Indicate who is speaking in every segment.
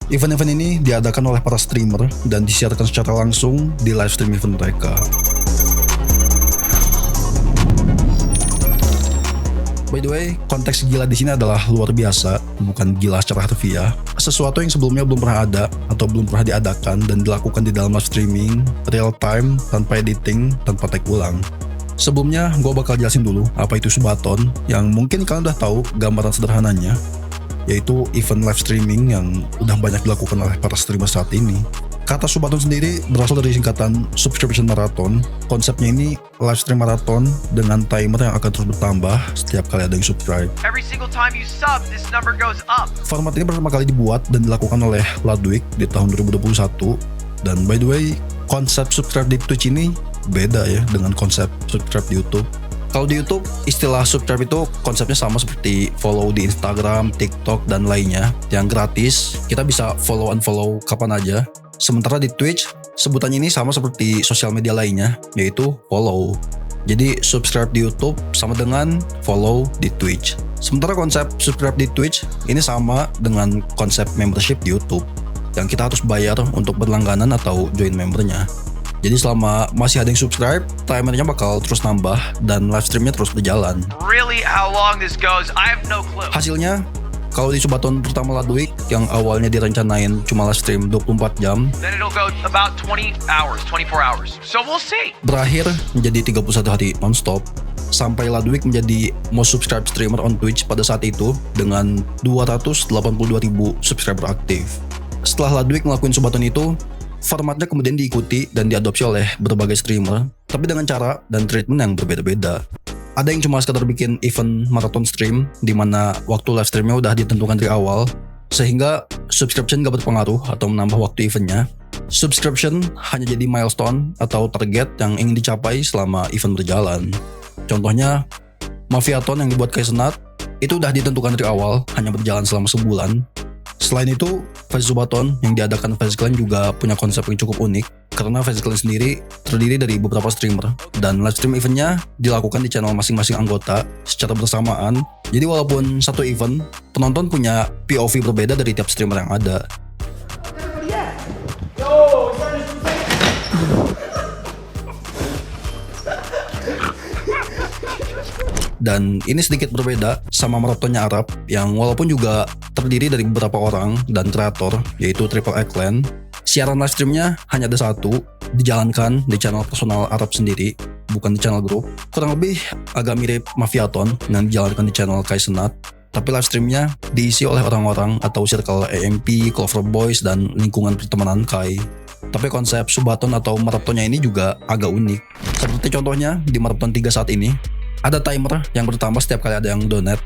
Speaker 1: Event-event ini diadakan oleh para streamer dan disiarkan secara langsung di live stream event mereka. By the way, konteks gila di sini adalah luar biasa, bukan gila secara harfiah. Sesuatu yang sebelumnya belum pernah ada atau belum pernah diadakan dan dilakukan di dalam live streaming, real time, tanpa editing, tanpa take ulang. Sebelumnya, gue bakal jelasin dulu apa itu Subathon, yang mungkin kalian udah tahu gambaran sederhananya, yaitu event live streaming yang udah banyak dilakukan oleh para streamer saat ini. Kata Subathon sendiri berasal dari singkatan subscription marathon. Konsepnya ini live stream marathon dengan timer yang akan terus bertambah setiap kali ada yang subscribe.
Speaker 2: Every single time you sub, this number goes up.
Speaker 1: Format ini pertama kali dibuat dan dilakukan oleh Ludwig di tahun 2021. Dan by the way, konsep subscribe di Twitch ini beda ya dengan konsep subscribe di YouTube. Kalau di YouTube, istilah subscribe itu konsepnya sama seperti follow di Instagram, TikTok, dan lainnya. Yang gratis, kita bisa follow-unfollow kapan aja. Sementara di Twitch, sebutannya ini sama seperti sosial media lainnya, yaitu follow. Jadi subscribe di YouTube sama dengan follow di Twitch. Sementara konsep subscribe di Twitch ini sama dengan konsep membership di YouTube, yang kita harus bayar untuk berlangganan atau join membernya. Jadi selama masih ada yang subscribe, timernya bakal terus nambah dan live streamnya terus berjalan.
Speaker 2: Really, how long this goes, I have no clue.
Speaker 1: Hasilnya, kalau di Subathon pertama Ludwig yang awalnya direncanain cuma live stream 24 jam,
Speaker 2: Then it'll go about 20 hours, 24 hours. So we'll see.
Speaker 1: berakhir menjadi 31 hari nonstop. Sampai Ludwig menjadi most subscribed streamer on Twitch pada saat itu dengan 282.000 subscriber aktif. Setelah Ludwig ngelakuin Subathon itu, formatnya kemudian diikuti dan diadopsi oleh berbagai streamer, tapi dengan cara dan treatment yang berbeda-beda. Ada yang cuma sekedar bikin event marathon stream, di mana waktu live streamnya udah ditentukan dari awal, sehingga subscription gak berpengaruh atau menambah waktu eventnya. Subscription hanya jadi milestone atau target yang ingin dicapai selama event berjalan. Contohnya, Mafiathon yang dibuat Kaizenat, itu udah ditentukan dari awal, hanya berjalan selama sebulan. Selain itu, Phase Subathon yang diadakan Phase Clan juga punya konsep yang cukup unik karena Phase Clan sendiri terdiri dari beberapa streamer dan live stream eventnya dilakukan di channel masing-masing anggota secara bersamaan. Jadi walaupun satu event, penonton punya POV berbeda dari tiap streamer yang ada. Dan ini sedikit berbeda sama marathonnya Arab yang walaupun juga terdiri dari beberapa orang dan kreator, yaitu Triple A Clan, siaran live streamnya hanya ada satu, dijalankan di channel personal Arab sendiri, bukan di channel grup. Kurang lebih agak mirip Mafiathon yang dijalankan di channel Kaizenat, tapi live streamnya diisi oleh orang-orang atau circle AMP, Clover Boys, dan lingkungan pertemanan Kai. Tapi konsep Subathon atau marathonnya ini juga agak unik. Seperti contohnya di marathon 3 saat ini, ada timer yang bertambah setiap kali ada yang donate.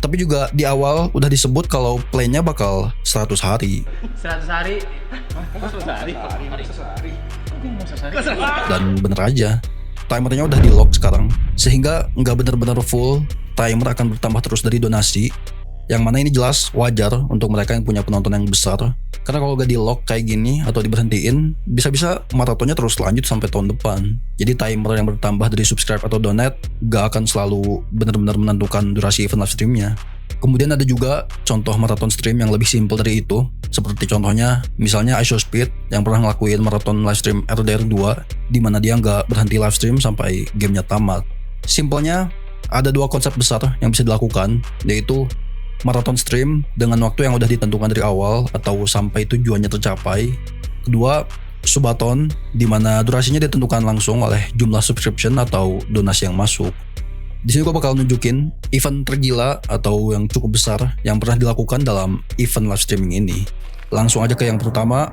Speaker 1: Tapi juga di awal udah disebut kalau playnya bakal 100 hari.
Speaker 3: 100 hari? 100 hari?
Speaker 1: Dan bener aja, timernya udah di lock sekarang. Sehingga nggak bener-bener full, timer akan bertambah terus dari donasi. Yang mana ini jelas wajar untuk mereka yang punya penonton yang besar. Karena kalau gak di lock kayak gini atau diberhentiin, bisa-bisa maratonnya terus lanjut sampai tahun depan. Jadi timer yang bertambah dari subscribe atau donate gak akan selalu benar-benar menentukan durasi event live streamnya. Kemudian ada juga contoh maraton stream yang lebih simpel dari itu. Seperti contohnya misalnya IShowSpeed yang pernah ngelakuin maraton live stream RDR 2 di mana dia gak berhenti live stream sampai gamenya tamat. Simpelnya ada dua konsep besar yang bisa dilakukan, yaitu marathon stream dengan waktu yang udah ditentukan dari awal atau sampai tujuannya tercapai. Kedua, Subathon di mana durasinya ditentukan langsung oleh jumlah subscription atau donasi yang masuk. Di sini gue bakal nunjukin event tergila atau yang cukup besar yang pernah dilakukan dalam event live streaming ini. Langsung aja ke yang pertama,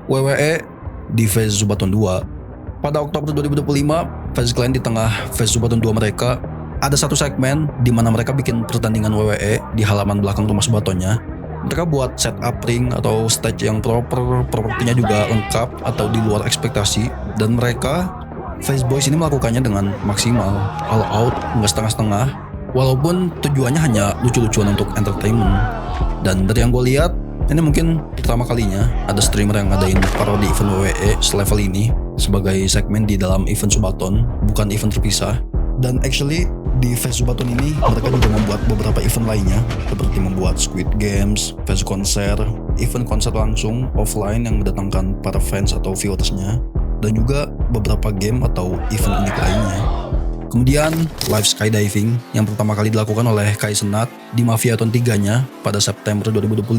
Speaker 1: WWE di Phase Subathon 2. Pada Oktober 2025, Phase Clan di tengah Phase Subathon 2 mereka, ada satu segmen di mana mereka bikin pertandingan WWE di halaman belakang rumah Subathonnya. Mereka buat setup ring atau stage yang proper, propertinya juga lengkap atau di luar ekspektasi, dan mereka Phase Boys ini melakukannya dengan maksimal, all out, nggak setengah-setengah, walaupun tujuannya hanya lucu-lucuan untuk entertainment. Dan dari yang gue lihat, ini mungkin pertama kalinya ada streamer yang ngadain parodi event WWE selevel ini sebagai segmen di dalam event Subathon, bukan event terpisah. Dan actually di Phase Subathon ini mereka juga membuat beberapa event lainnya seperti membuat Squid Games, Phase konser, event konser langsung offline yang mendatangkan para fans atau viewersnya, dan juga beberapa game atau event unik lainnya. Kemudian live skydiving yang pertama kali dilakukan oleh Kai Cenat di Mafiathon 3-nya pada September 2025.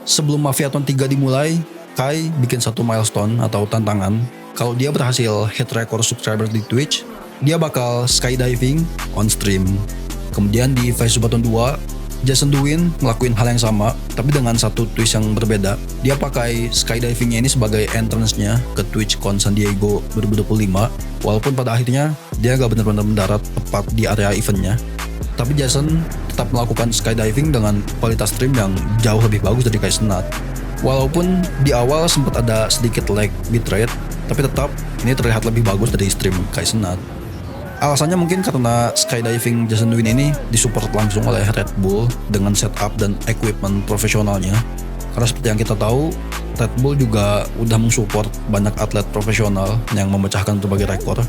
Speaker 1: Sebelum Mafiathon 3 dimulai, Kai bikin satu milestone atau tantangan. Kalau dia berhasil hit record subscriber di Twitch, dia bakal skydiving on stream. Kemudian di Vaisubaton 2, Jason Duin ngelakuin hal yang sama, tapi dengan satu twist yang berbeda. Dia pakai skydivingnya ini sebagai entrance-nya ke TwitchCon San Diego 2025, walaupun pada akhirnya dia gak benar-benar mendarat tepat di area eventnya. Tapi Jason tetap melakukan skydiving dengan kualitas stream yang jauh lebih bagus dari Kai Cenat. Walaupun di awal sempat ada sedikit lag bitrate, tapi tetap ini terlihat lebih bagus dari stream Kai Cenat. Alasannya mungkin karena skydiving Jason Duin ini disupport langsung oleh Red Bull dengan setup dan equipment profesionalnya. Karena seperti yang kita tahu, Red Bull juga udah mensupport banyak atlet profesional yang memecahkan berbagai rekor.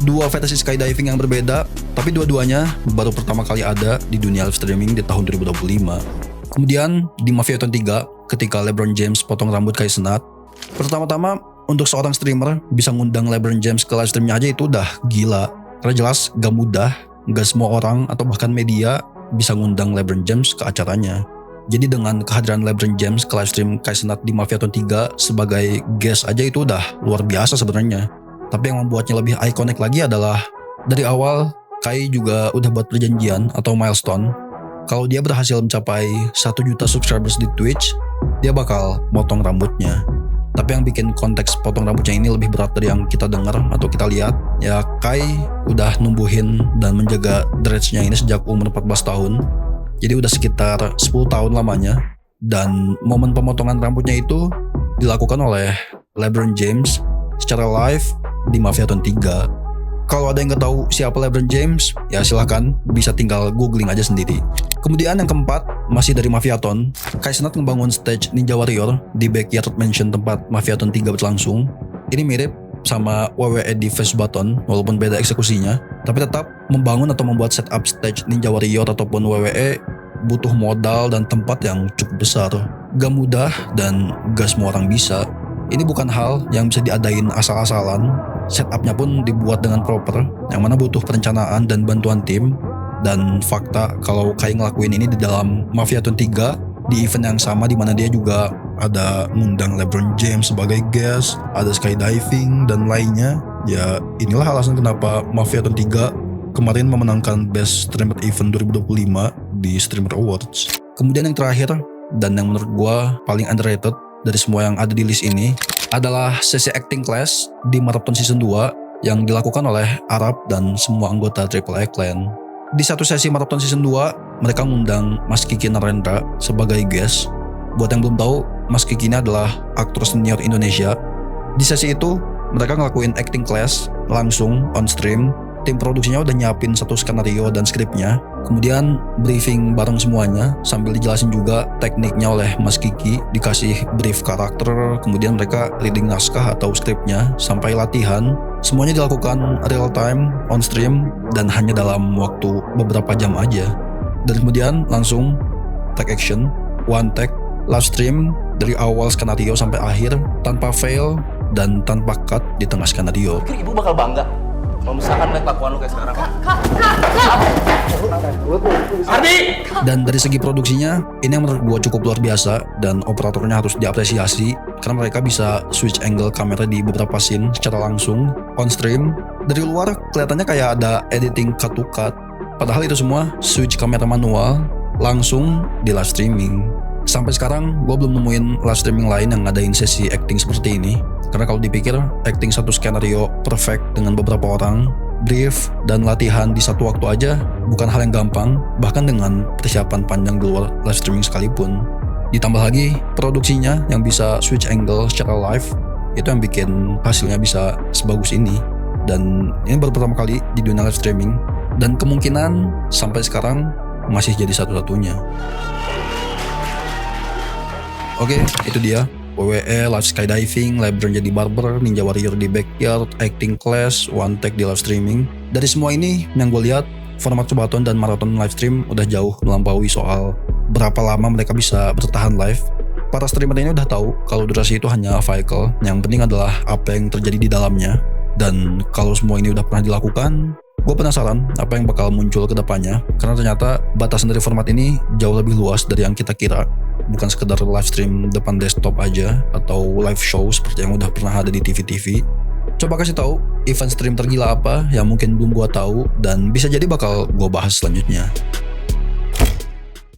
Speaker 1: Dua versi skydiving yang berbeda, tapi dua-duanya baru pertama kali ada di dunia live streaming di tahun 2025. Kemudian di Mafiathon 3, ketika LeBron James potong rambut Kai Cenat, pertama-tama untuk seorang streamer bisa ngundang LeBron James ke live streamnya aja itu udah gila. Karena jelas gak mudah, gak semua orang atau bahkan media bisa ngundang LeBron James ke acaranya. Jadi dengan kehadiran LeBron James ke live stream Kai Cenat di Mafiathon 3 sebagai guest aja itu udah luar biasa sebenarnya. Tapi yang membuatnya lebih ikonik lagi adalah dari awal Kai juga udah buat perjanjian atau milestone. Kalau dia berhasil mencapai 1 juta subscribers di Twitch, dia bakal motong rambutnya. Tapi yang bikin konteks potong rambutnya ini lebih berat dari yang kita dengar atau kita lihat, ya Kai udah numbuhin dan menjaga dreads-nya ini sejak umur 14 tahun. Jadi udah sekitar 10 tahun lamanya. Dan momen pemotongan rambutnya itu dilakukan oleh LeBron James secara live di Mafiathon 3. Kalau ada yang nggak tahu siapa LeBron James, ya silahkan bisa tinggal googling aja sendiri. Kemudian yang keempat, masih dari Mafiathon, Kai Cenat ngebangun stage Ninja Warrior di backyard mansion tempat Mafiathon 3 berlangsung. Ini mirip sama WWE di Vaisubaton, walaupun beda eksekusinya, tapi tetap membangun atau membuat setup stage Ninja Warrior ataupun WWE butuh modal dan tempat yang cukup besar. Gak mudah dan gak semua orang bisa. Ini bukan hal yang bisa diadain asal-asalan. Setupnya pun dibuat dengan proper, yang mana butuh perencanaan dan bantuan tim. Dan fakta kalau Kai ngelakuin ini di dalam Mafiathon 3 di event yang sama, di mana dia juga ada ngundang LeBron James sebagai guest, ada skydiving dan lainnya. Ya inilah alasan kenapa Mafiathon 3 kemarin memenangkan Best Streamer Event 2025 di Streamer Awards. Kemudian yang terakhir dan yang menurut gua paling underrated dari semua yang ada di list ini adalah sesi acting class di Marathon Season 2 yang dilakukan oleh Arab dan semua anggota Triple A Clan. Di satu sesi Marathon Season 2, mereka ngundang Mas Kiki Narendra sebagai guest. Buat yang belum tahu, Mas Kiki ini adalah aktor senior Indonesia. Di sesi itu, mereka ngelakuin acting class langsung on stream. Tim produksinya udah nyiapin satu skenario dan skripnya. Kemudian briefing bareng semuanya sambil dijelasin juga tekniknya oleh Mas Kiki, dikasih brief karakter, kemudian mereka reading naskah atau skripnya sampai latihan. Semuanya dilakukan real time on stream dan hanya dalam waktu beberapa jam aja. Dan kemudian langsung take action, one take, live stream dari awal skenario sampai akhir tanpa fail dan tanpa cut di tengah skenario.
Speaker 4: Ibu bakal bangga kalau misalkan lihat kelakuan lu kayak sekarang. Ardi!
Speaker 1: Dan dari segi produksinya, ini yang menurut gue cukup luar biasa dan operatornya harus diapresiasi karena mereka bisa switch angle kamera di beberapa scene secara langsung on stream. Dari luar kelihatannya kayak ada editing cut to cut, padahal itu semua switch kamera manual langsung di live streaming. Sampai sekarang gue belum nemuin live streaming lain yang ngadain sesi acting seperti ini. Karena kalau dipikir acting satu skenario perfect dengan beberapa orang, brief dan latihan di satu waktu aja bukan hal yang gampang, bahkan dengan persiapan panjang di luar live streaming sekalipun. Ditambah lagi produksinya yang bisa switch angle secara live, itu yang bikin hasilnya bisa sebagus ini. Dan ini baru pertama kali di dunia live streaming, dan kemungkinan sampai sekarang masih jadi satu-satunya. Oke, itu dia WWE, live skydiving, LeBron jadi barber, Ninja Warrior di backyard, acting class, one take di live streaming. Dari semua ini yang gue lihat, format subathon dan marathon live stream udah jauh melampaui soal berapa lama mereka bisa bertahan live. Para streamer ini udah tahu kalau durasi itu hanya vehicle, yang penting adalah apa yang terjadi di dalamnya. Dan kalau semua ini udah pernah dilakukan, gue penasaran apa yang bakal muncul ke depannya, karena ternyata batasan dari format ini jauh lebih luas dari yang kita kira. Bukan sekedar live stream depan desktop aja atau live show seperti yang udah pernah ada di TV-TV. Coba kasih tahu event stream tergila apa yang mungkin belum gue tahu dan bisa jadi bakal gue bahas selanjutnya.